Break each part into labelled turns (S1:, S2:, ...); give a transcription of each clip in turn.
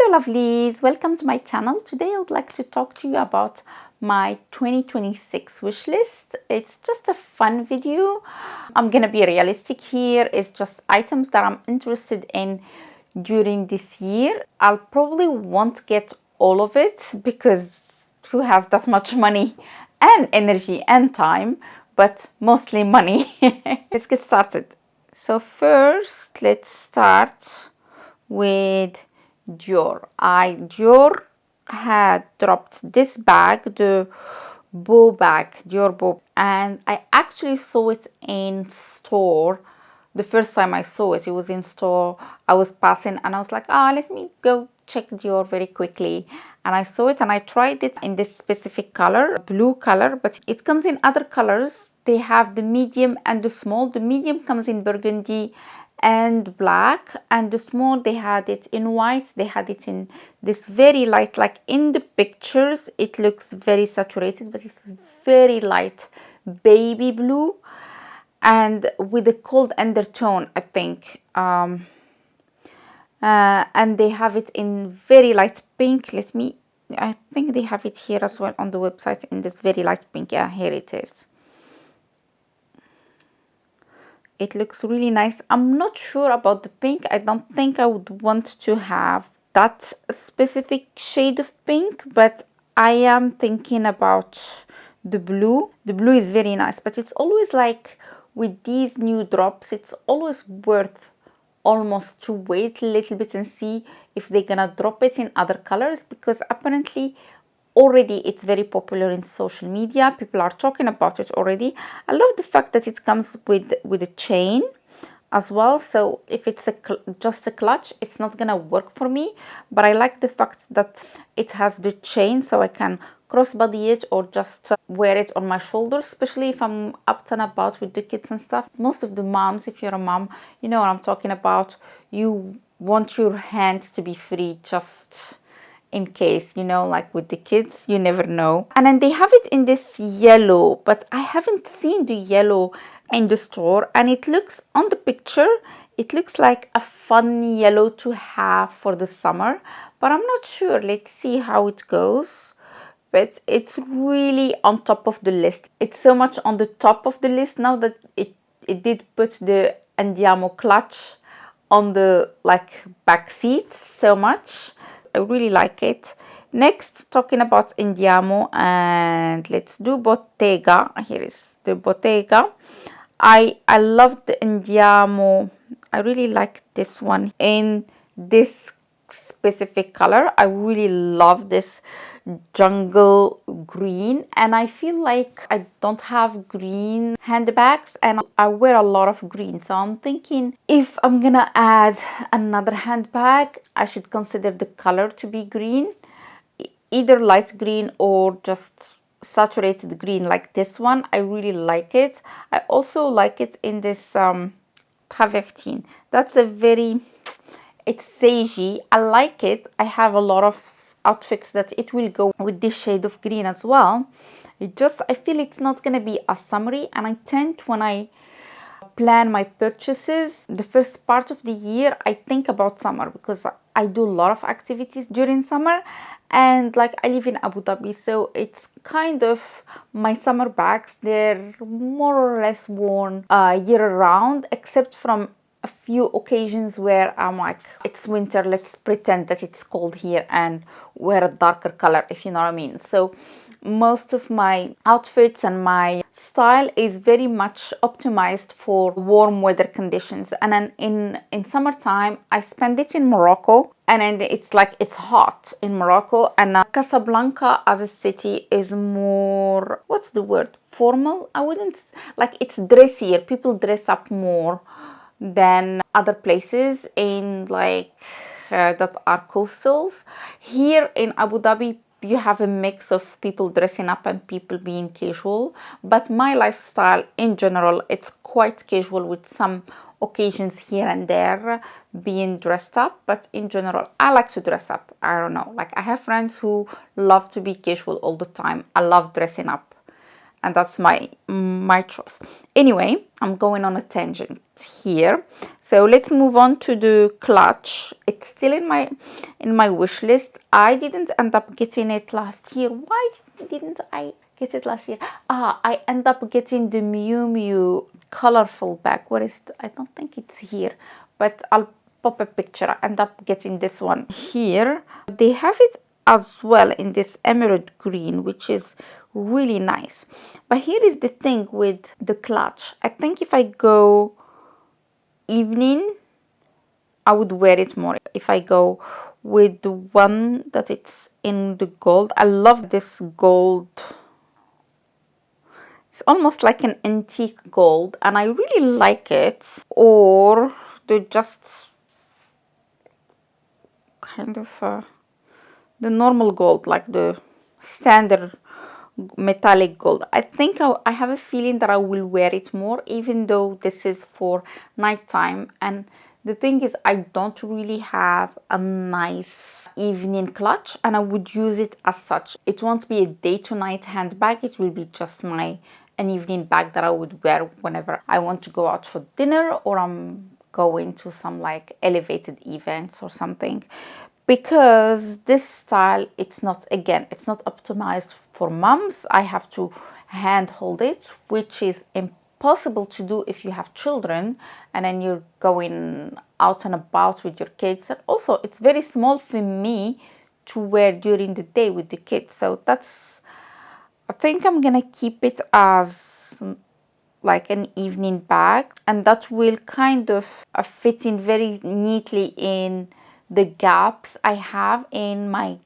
S1: Hello lovelies, welcome to my channel. Today I would like to talk to you about my 2026 wish list. It's just a fun video. I'm gonna be realistic here. It's just items that I'm interested in during this year. I'll probably won't get all of it because who has that much money and energy and time, but mostly money. Let's get started. So first let's start with Dior. Dior had dropped this bag, the bow bag, Dior bow, and I actually saw it in store. The first time I saw it, it was in store. I was passing and I was like, let me go check Dior very quickly. And I saw it and I tried it in this specific color, blue color, but it comes in other colors. They have the medium and the small. The medium comes in burgundy and black, and the small they had it in white. They had it in this very light, like in the pictures it looks very saturated, but it's very light baby blue and with a cold undertone, I think. And they have it in very light pink. I think they have it here as well on the website in this very light pink. Yeah, here it is. It looks really nice. I'm not sure about the pink. I don't think I would want to have that specific shade of pink, but I am thinking about the blue. The blue is very nice, but it's always like with these new drops, it's always worth almost to wait a little bit and see if they're gonna drop it in other colors, because apparently already it's very popular in social media. People are talking about it already. I love the fact that it comes with a chain as well, so if it's just a clutch, it's not gonna work for me, but I like the fact that it has the chain, so I can crossbody it or just wear it on my shoulders, especially if I'm up and about with the kids and stuff. Most of the moms, if you're a mom, you know what I'm talking about. You want your hands to be free just in case, you know, like with the kids, you never know. And then they have it in this yellow, but I haven't seen the yellow in the store, and it looks on the picture, it looks like a fun yellow to have for the summer, but I'm not sure. Let's see how it goes. But it's really on top of the list. It's so much on the top of the list now that it did put the Andiamo clutch on the back seat so much. I really like it. Next, talking about Andiamo, and let's do Bottega. Here is the Bottega. I love the Andiamo. I really like this one in this specific color. I really love this jungle green, and I feel like I don't have green handbags and I wear a lot of green, so I'm thinking if I'm gonna add another handbag, I should consider the color to be green, either light green or just saturated green like this one. I really like it. I also like it in this travertine. That's a very, it's sagey. I like it. I have a lot of outfits that it will go with this shade of green as well. I feel it's not gonna be as summery, and I tend, when I plan my purchases the first part of the year, I think about summer because I do a lot of activities during summer, and I live in Abu Dhabi, so it's kind of my summer bags, they're more or less worn year round, except from a few occasions where I'm like, it's winter, let's pretend that it's cold here and wear a darker color, if you know what I mean. So most of my outfits and my style is very much optimized for warm weather conditions. And then in summertime, I spend it in Morocco, and then it's hot in Morocco, and Casablanca as a city is more, what's the word, formal. I wouldn't, it's dressier. People dress up more than other places in that are coastals. Here in Abu Dhabi, you have a mix of people dressing up and people being casual, but my lifestyle in general, it's quite casual with some occasions here and there being dressed up, but in general I like to dress up. I don't know, I have friends who love to be casual all the time. I love dressing up, and that's my choice. Anyway, I'm going on a tangent here, so let's move on to the clutch. It's still in my wish list. I didn't end up getting it last year. Why didn't I get it last year? I end up getting the Miu Miu colorful bag. What is it? I don't think it's here, but I'll pop a picture. I end up getting this one here. They have it as well in this emerald green, which is really nice. But here is the thing with the clutch. I think if I go evening, I would wear it more. If I go with the one that it's in the gold, I love this gold. It's almost like an antique gold, and I really like it. Or the just kind of the normal gold, like the standard metallic gold. I think I have a feeling that I will wear it more, even though this is for nighttime. And the thing is, I don't really have a nice evening clutch, and I would use it as such. It won't be a day to night handbag. It will be just an evening bag that I would wear whenever I want to go out for dinner, or I'm going to some like elevated events or something. Because this style, it's not optimized for moms. I have to hand hold it, which is impossible to do if you have children and then you're going out and about with your kids. And also, it's very small for me to wear during the day with the kids. So I think I'm gonna keep it as like an evening bag, and that will kind of fit in very neatly in the gaps I have in my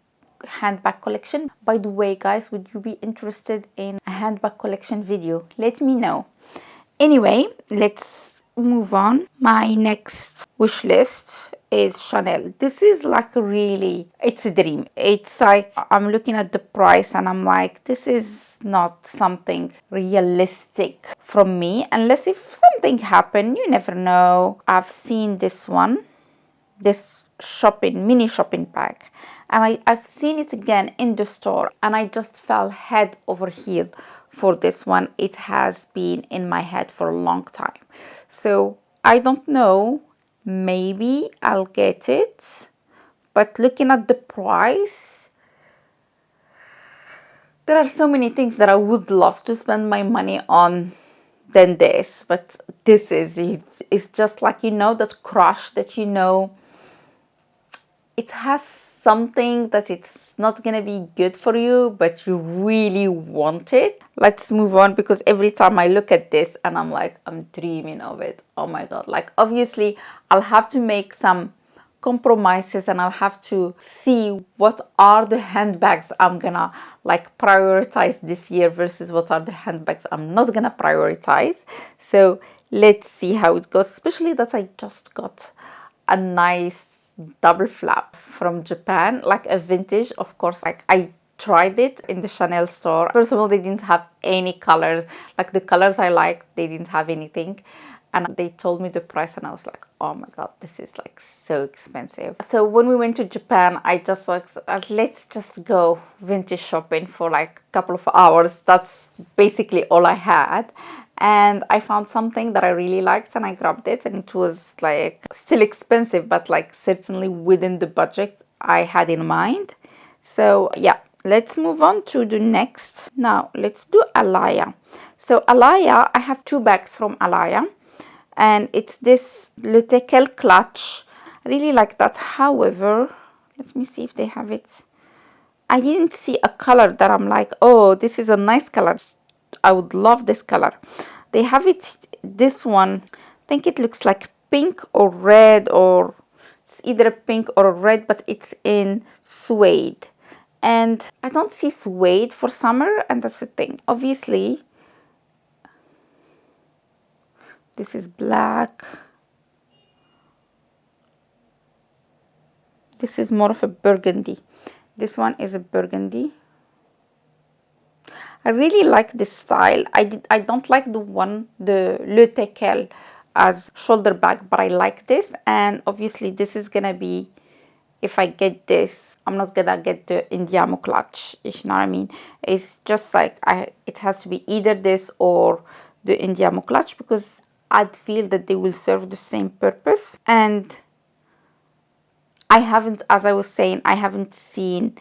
S1: handbag collection. By the way, guys, would you be interested in a handbag collection video? Let me know. Anyway, let's move on. My next wish list is Chanel. This is like it's a dream. It's like I'm looking at the price and I'm like, this is not something realistic from me, unless if something happened, you never know. I've seen this one, this mini shopping bag, and I've seen it again in the store, and I just fell head over heels for this one. It has been in my head for a long time, so I don't know, maybe I'll get it. But looking at the price, there are so many things that I would love to spend my money on than this. But this it's just like, that crush that it has something that it's not gonna be good for you, but you really want it. Let's move on, because every time I look at this and I'm like, I'm dreaming of it. Oh my god. Like, obviously I'll have to make some compromises, and I'll have to see what are the handbags I'm gonna like prioritize this year versus what are the handbags I'm not gonna prioritize. So let's see how it goes, especially that I just got a nice double flap from Japan, like a vintage. Of course, like I tried it in the Chanel store. First of all, they didn't have any colors, like the colors I liked, they didn't have anything. And they told me the price and I was like, oh my god, this is like so expensive. So when we went to Japan, I just like, let's just go vintage shopping for like a couple of hours. That's basically all I had. And I found something that I really liked and I grabbed it, and it was like still expensive, but like certainly within the budget I had in mind. So yeah, let's move on to the next. Now let's do Alaia. So Alaia, I have two bags from Alaia, and it's this Le Tequel clutch. I really like that. However, let me see if they have it. I didn't see a color that I'm like, oh, this is a nice color, I would love this color. They have it, this one, I think it looks like pink or red, or it's either a pink or a red, but it's in suede. And I don't see suede for summer, and that's the thing. Obviously, this is black. This is more of a burgundy. This one is a burgundy. I really like this style. I don't like the Le Tequel as shoulder bag, but I like this. And obviously this is gonna be if I get this, I'm not gonna get the Indiamo clutch, if you know what I mean. It's just like it has to be either this or the Indiamo clutch, because I'd feel that they will serve the same purpose. And I haven't, as I was saying, I haven't seen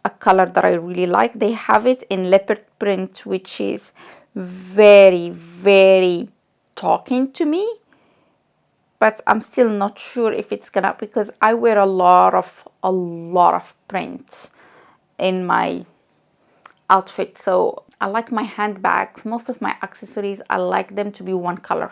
S1: a color that I really like. They have it in leopard print, which is very, very talking to me, but I'm still not sure if it's gonna, because I wear a lot of prints in my outfit. So I like my handbags, most of my accessories, I like them to be one color,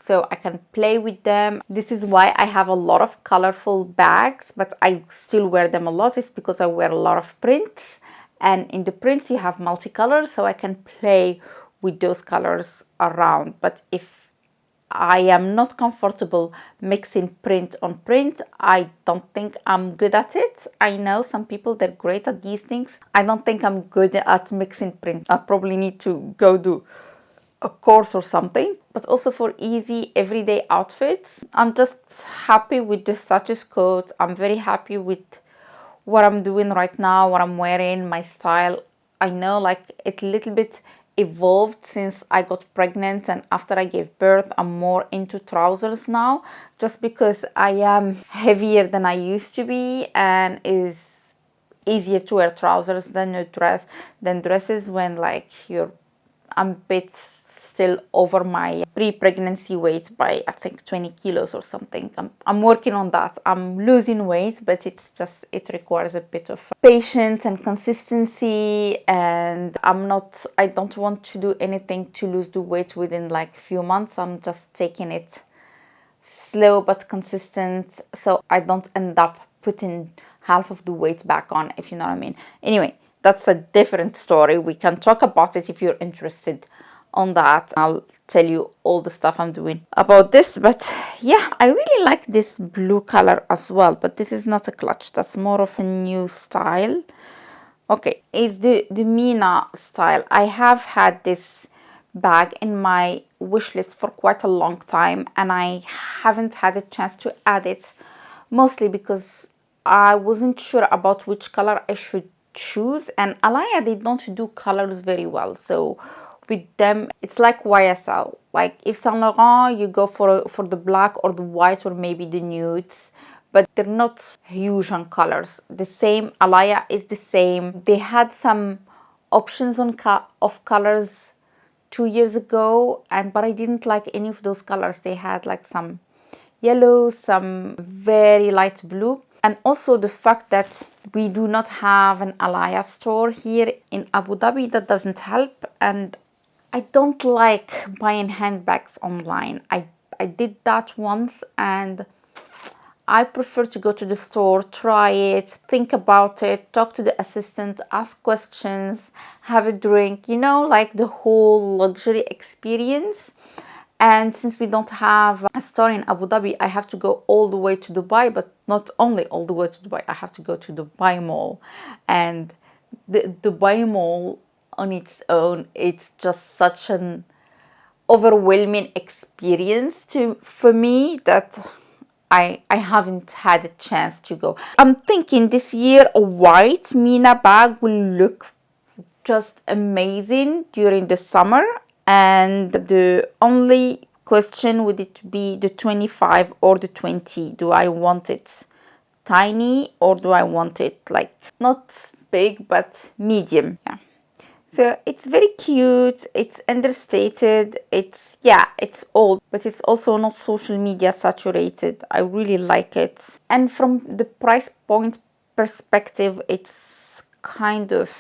S1: so I can play with them. This is why I have a lot of colorful bags, but I still wear them a lot. It's because I wear a lot of prints, and in the prints you have multicolors, so I can play with those colors around. But if I am not comfortable mixing print on print, I don't think I'm good at it. I know some people, they're great at these things. I don't think I'm good at mixing print. I probably need to go do a course or something. But also for easy everyday outfits, I'm just happy with the status quo. I'm very happy with what I'm doing right now, what I'm wearing, my style. I know like it's a little bit evolved since I got pregnant, and after I gave birth I'm more into trousers now, just because I am heavier than I used to be, and is easier to wear trousers than a dress than dresses when like I'm a bit still over my pre-pregnancy weight by I think 20 kilos or something. I'm working on that. I'm losing weight, but it requires a bit of patience and consistency, and I don't want to do anything to lose the weight within like few months. I'm just taking it slow but consistent, so I don't end up putting half of the weight back on, if you know what I mean. Anyway, that's a different story. We can talk about it if you're interested on that. I'll tell you all the stuff I'm doing about this. But yeah, I really like this blue color as well, but this is not a clutch, that's more of a new style. Okay, it's the Mina style. I have had this bag in my wish list for quite a long time, and I haven't had a chance to add it, mostly because I wasn't sure about which color I should choose, and Alaia, they don't do colors very well. So with them, it's like YSL. Like if Saint Laurent, you go for the black or the white or maybe the nudes, but they're not huge on colors. The same, Alaia is the same. They had some options on of colors 2 years ago, but I didn't like any of those colors. They had like some yellow, some very light blue. And also the fact that we do not have an Alaia store here in Abu Dhabi, that doesn't help. And I don't like buying handbags online. I did that once, and I prefer to go to the store, try it, think about it, talk to the assistant, ask questions, have a drink, you know, like the whole luxury experience. And since we don't have a store in Abu Dhabi, I have to go all the way to Dubai, but not only all the way to Dubai, I have to go to Dubai Mall. And the Dubai Mall on its own, it's just such an overwhelming experience for me that I haven't had a chance to go. I'm thinking this year a white Mina bag will look just amazing during the summer, and the only question would it be the 25 or the 20. Do I want it tiny or do I want it like not big but medium? Yeah. So it's very cute, it's understated, it's old, but it's also not social media saturated. I really like it. And from the price point perspective, it's kind of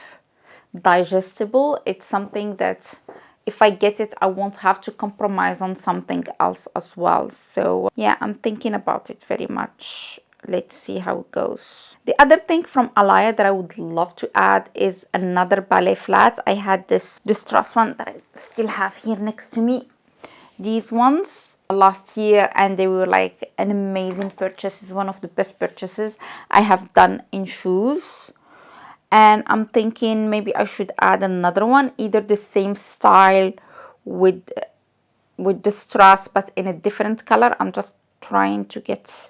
S1: digestible. It's something that if I get it, I won't have to compromise on something else as well. So yeah, I'm thinking about it very much. Let's see how it goes. The other thing from Alaia that I would love to add is another ballet flat. I had this distress one that I still have here next to me. These ones last year, and they were like an amazing purchase. It's one of the best purchases I have done in shoes. And I'm thinking maybe I should add another one, either the same style with the strass but in a different color. I'm just trying to get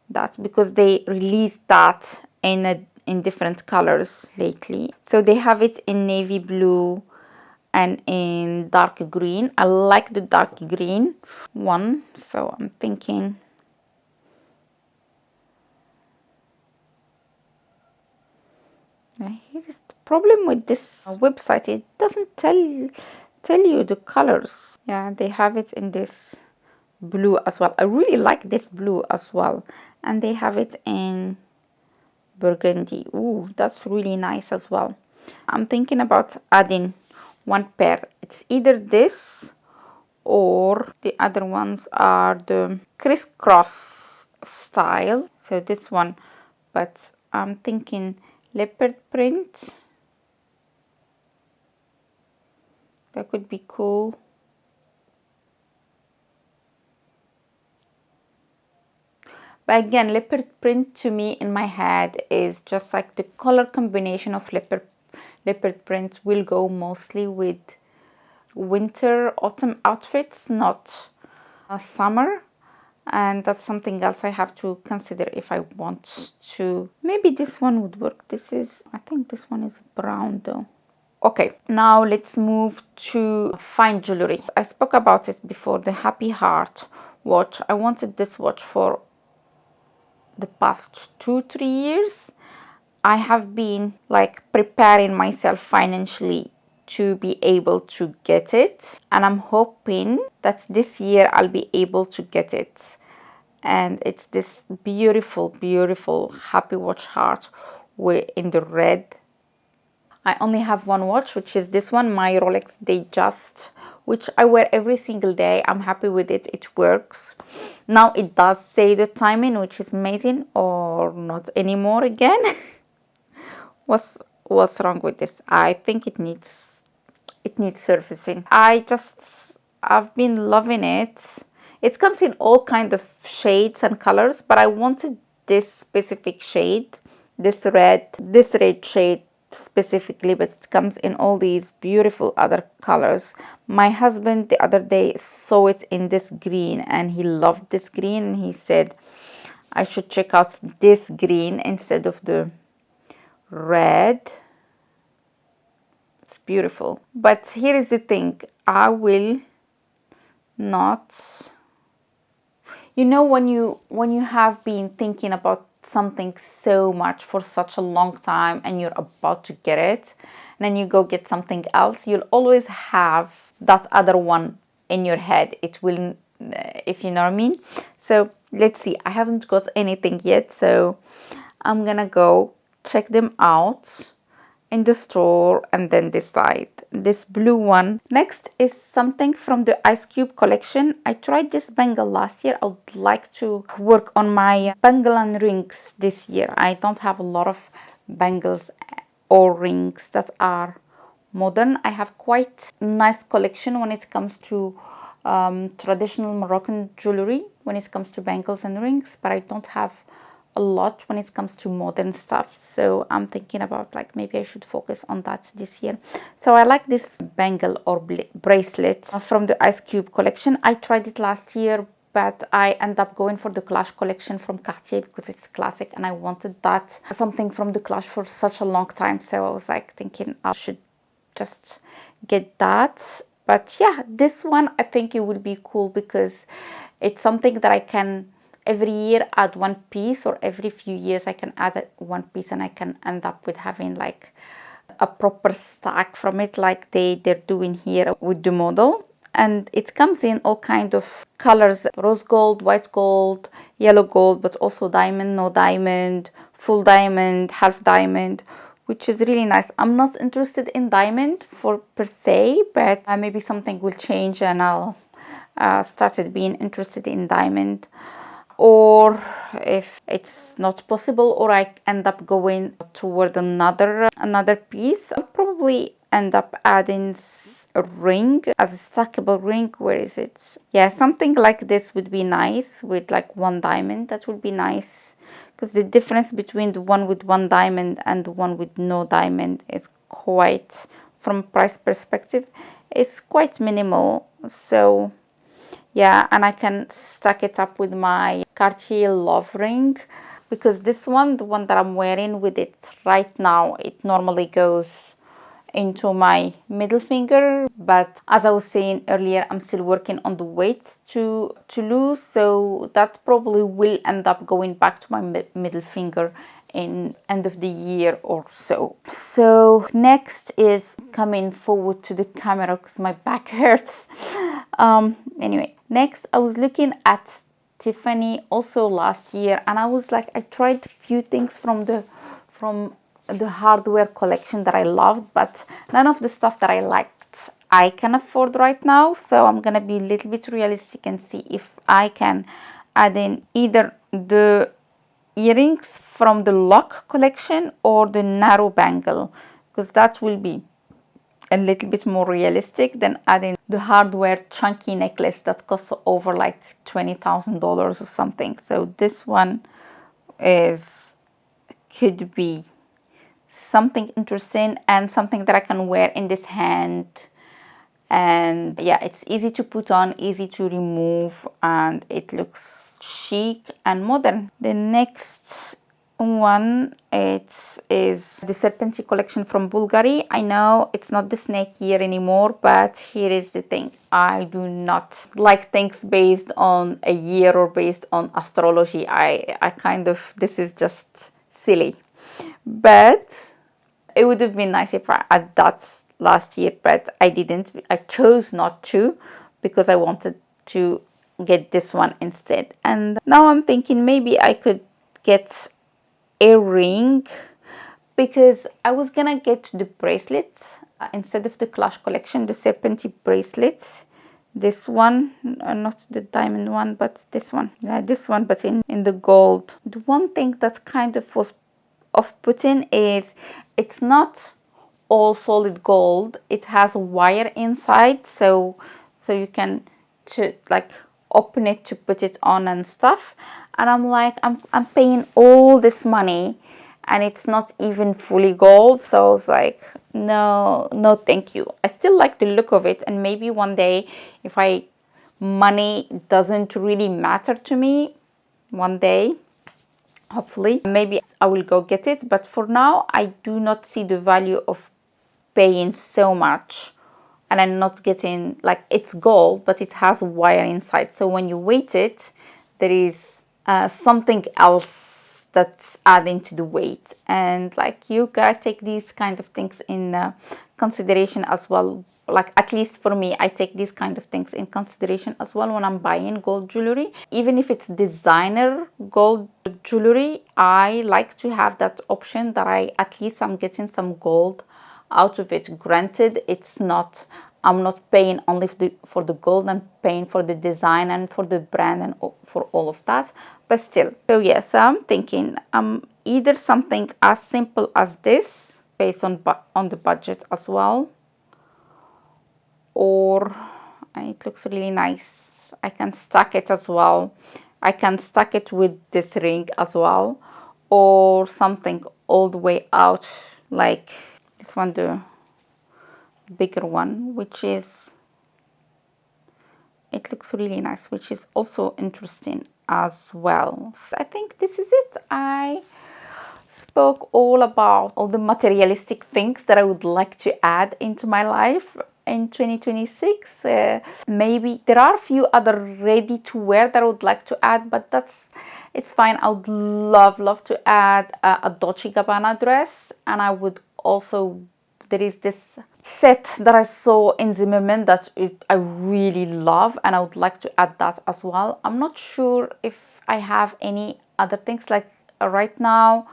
S1: that, because they released that in different colors lately. So they have it in navy blue and in dark green. I like the dark green one, so I'm thinking here is the problem with this website. It doesn't tell you the colors. Yeah, they have it in this blue as well. I really like this blue as well, and they have it in burgundy. Ooh, that's really nice as well. I'm thinking about adding one pair. It's either this or the other ones are the crisscross style, so this one, but I'm thinking leopard print. That could be cool. But again, leopard print to me in my head is just like the color combination of leopard print will go mostly with winter autumn outfits, not summer, and that's something else I have to consider if I want to. Maybe this one would work. This is, I think this one is brown though. Okay, now let's move to fine jewelry. I spoke about it before, the Happy Heart watch. I wanted this watch for the past 2-3 years. I have been like preparing myself financially to be able to get it, and I'm hoping that this year I'll be able to get it. And it's this beautiful Happy Watch heart in the red. I only have one watch, which is this one, my Rolex Datejust, which I wear every single day. I'm happy with it. It works. Now it does say the timing, which is amazing, or not anymore again. What's wrong with this? I think it needs servicing. I've been loving it. It comes in all kind of shades and colors, but I wanted this specific shade, this red shade specifically, but it comes in all these beautiful other colors. My husband the other day saw it in this green and he loved this green, and he said I should check out this green instead of the red. It's beautiful. But here is the thing, I will not, you know, when you have been thinking about something so much for such a long time and you're about to get it, and then you go get something else, you'll always have that other one in your head. It will, if you know what I mean. So let's see, I haven't got anything yet, so I'm gonna go check them out in the store and then decide. This blue one. Next is something from the Ice Cube collection. I tried this bangle last year. I would like to work on my bangle and rings this year. I don't have a lot of bangles or rings that are modern. I have quite nice collection when it comes to traditional Moroccan jewelry, when it comes to bangles and rings, but I don't have a lot when it comes to modern stuff. So I'm thinking about like maybe I should focus on that this year. So I like this bangle or bracelet from the Ice Cube collection. I tried it last year, but I end up going for the Clash collection from Cartier because it's classic, and I wanted that something from the Clash for such a long time. So I was like thinking I should just get that. But yeah, this one I think it will be cool because it's something that I can every year add one piece, or every few years I can add one piece, and I can end up with having like a proper stack from it, like they're doing here with the model. And it comes in all kind of colors: rose gold, white gold, yellow gold, but also diamond, no diamond, full diamond, half diamond, which is really nice. I'm not interested in diamond for per se, but maybe something will change and I'll started being interested in diamond. Or if it's not possible, or I end up going toward another piece, I'll probably end up adding a ring as a stackable ring. Where is it? Yeah, something like this would be nice with like one diamond. That would be nice, because the difference between the one with one diamond and the one with no diamond is quite, from price perspective, it's quite minimal. So yeah, and I can stack it up with my Cartier love ring, because this one, the one that I'm wearing with it right now, it normally goes into my middle finger, but as I was saying earlier, I'm still working on the weight to lose, so that probably will end up going back to my middle finger in end of the year or so. So next is coming forward to the camera because my back hurts. Anyway, next I was looking at Tifany also last year, and I was like, I tried a few things from the hardware collection that I loved, but none of the stuff that I liked I can afford right now. So I'm gonna be a little bit realistic and see if I can add in either the earrings from the lock collection or the narrow bangle, because that will be a little bit more realistic than adding the hardware chunky necklace that costs over like $20,000 or something. So this one could be something interesting and something that I can wear in this hand, and yeah, it's easy to put on, easy to remove, and it looks chic and modern. The next one, it is the Serpenti collection from Bulgari. I know it's not the snake year anymore, but here is the thing, I do not like things based on a year or based on astrology. I kind of, this is just silly, but it would have been nice if I had that last year, but I didn't. I chose not to because I wanted to get this one instead. And now I'm thinking maybe I could get a ring, because I was gonna get the bracelets instead of the Clash collection, the Serpenti bracelets. This one, not the diamond one, but this one. Yeah, this one, but in the gold. The one thing that kind of was off-putting is it's not all solid gold. It has a wire inside, so you can like open it to put it on and stuff. And I'm like, I'm paying all this money and it's not even fully gold. So I was like, no thank you. I still like the look of it, and maybe one day, if money doesn't really matter to me, one day hopefully maybe I will go get it. But for now I do not see the value of paying so much and I'm not getting, like, it's gold but it has a wire inside, so when you weight it there is something else that's adding to the weight. And like, you gotta take these kind of things in consideration as well. Like, at least for me, I take these kind of things in consideration as well when I'm buying gold jewelry. Even if it's designer gold jewelry, I like to have that option that at least I'm getting some gold out of it. Granted, I'm not paying only for the gold, I'm paying for the design and for the brand and for all of that, but still. So yes, I'm thinking either something as simple as this, based on the budget as well, or, and it looks really nice, I can stack it as well. I can stack it with this ring as well, or something all the way out, like this one, the bigger one, which is, it looks really nice, which is also interesting as well. So I think this is it. I spoke all about all the materialistic things that I would like to add into my life in 2026. Maybe there are a few other ready to wear that I would like to add, but it's fine. I would love to add a Dolce & Gabbana dress, and I would also, there is this set that I saw in Zimmerman that I really love, and I would like to add that as well. I'm not sure if I have any other things, like right now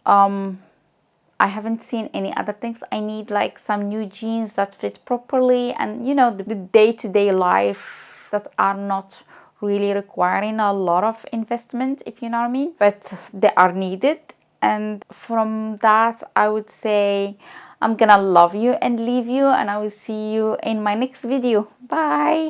S1: I haven't seen any other things. I need like some new jeans that fit properly, and you know, the day-to-day life that are not really requiring a lot of investment, if you know what I mean, but they are needed. And from that, I would say I'm gonna love you and leave you, and I will see you in my next video. Bye.